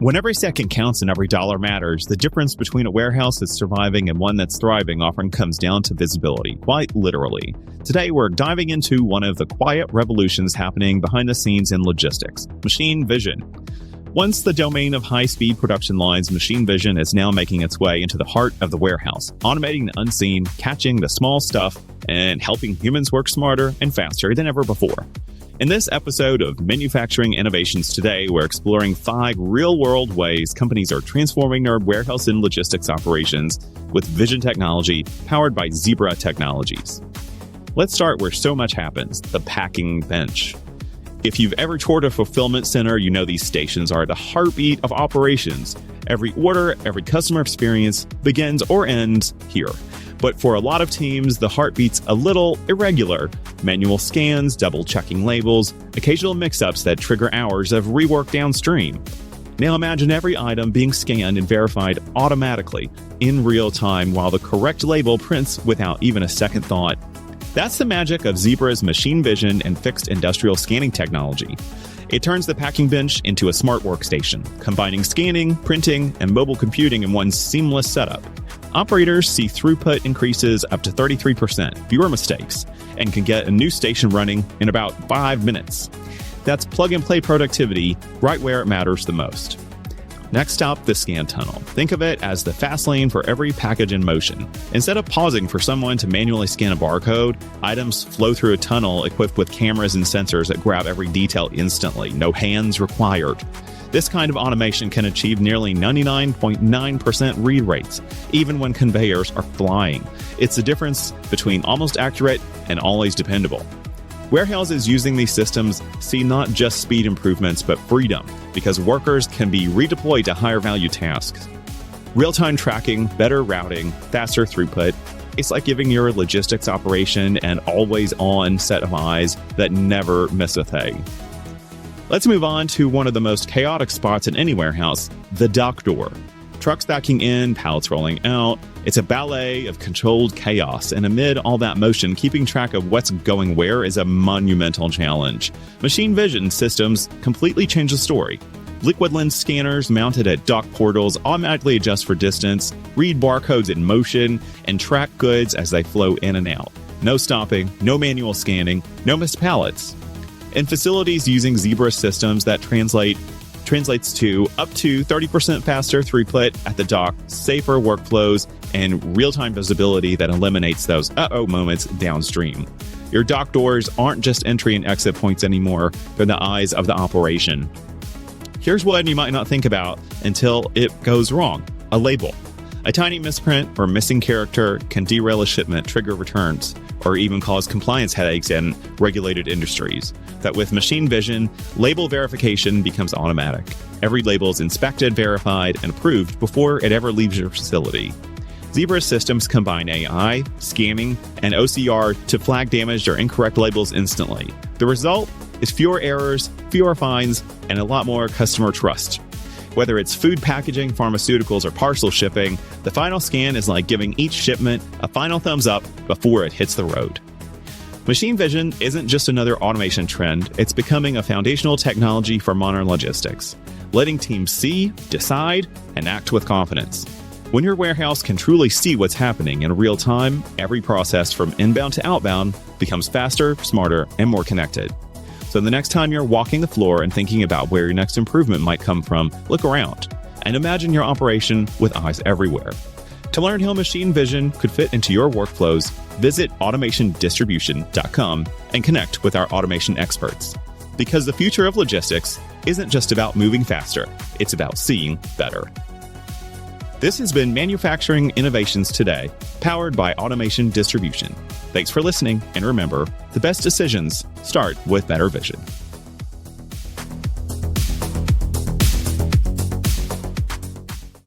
When every second counts and every dollar matters, the difference between a warehouse that's surviving and one that's thriving often comes down to visibility, quite literally. Today, we're diving into one of the quiet revolutions happening behind the scenes in logistics: machine vision. Once the domain of high-speed production lines, machine vision is now making its way into the heart of the warehouse, automating the unseen, catching the small stuff, and helping humans work smarter and faster than ever before. In this episode of Manufacturing Innovations Today, we're exploring 5 real-world ways companies are transforming their warehouse and logistics operations with vision technology powered by Zebra Technologies. Let's start where so much happens: the packing bench. If you've ever toured a fulfillment center, you know these stations are the heartbeat of operations. Every order, every customer experience begins or ends here. But for a lot of teams, the heartbeat's a little irregular. Manual scans, double-checking labels, occasional mix-ups that trigger hours of rework downstream. Now imagine every item being scanned and verified automatically, in real time, while the correct label prints without even a second thought. That's the magic of Zebra's machine vision and fixed industrial scanning technology. It turns the packing bench into a smart workstation, combining scanning, printing, and mobile computing in one seamless setup. Operators see throughput increases up to 33%, fewer mistakes, and can get a new station running in about 5 minutes. That's plug-and-play productivity right where it matters the most. Next stop, the scan tunnel. Think of it as the fast lane for every package in motion. Instead of pausing for someone to manually scan a barcode, items flow through a tunnel equipped with cameras and sensors that grab every detail instantly, no hands required. This kind of automation can achieve nearly 99.9% read rates, even when conveyors are flying. It's the difference between almost accurate and always dependable. Warehouses using these systems see not just speed improvements, but freedom, because workers can be redeployed to higher value tasks. Real-time tracking, better routing, faster throughput. It's like giving your logistics operation an always-on set of eyes that never miss a thing. Let's move on to one of the most chaotic spots in any warehouse: the dock door. Trucks backing in, pallets rolling out. It's a ballet of controlled chaos, and amid all that motion, keeping track of what's going where is a monumental challenge. Machine vision systems completely change the story. Liquid lens scanners mounted at dock portals automatically adjust for distance, read barcodes in motion, and track goods as they flow in and out. No stopping, no manual scanning, no missed pallets. In facilities using Zebra systems, that translates to up to 30% faster throughput at the dock, safer workflows, and real-time visibility that eliminates those uh-oh moments downstream. Your dock doors aren't just entry and exit points anymore, they're the eyes of the operation. Here's one you might not think about until it goes wrong: a label. A tiny misprint or missing character can derail a shipment, trigger returns, or even cause compliance headaches in regulated industries. That with machine vision, label verification becomes automatic. Every label is inspected, verified, and approved before it ever leaves your facility. Zebra systems combine AI, scanning, and OCR to flag damaged or incorrect labels instantly. The result is fewer errors, fewer fines, and a lot more customer trust. Whether it's food packaging, pharmaceuticals, or parcel shipping, the final scan is like giving each shipment a final thumbs up before it hits the road. Machine vision isn't just another automation trend, it's becoming a foundational technology for modern logistics, letting teams see, decide, and act with confidence. When your warehouse can truly see what's happening in real time, every process from inbound to outbound becomes faster, smarter, and more connected. So the next time you're walking the floor and thinking about where your next improvement might come from, look around and imagine your operation with eyes everywhere. To learn how machine vision could fit into your workflows, visit automationdistribution.com and connect with our automation experts. Because the future of logistics isn't just about moving faster, it's about seeing better. This has been Manufacturing Innovations Today, powered by Automation Distribution. Thanks for listening, and remember, the best decisions start with better vision.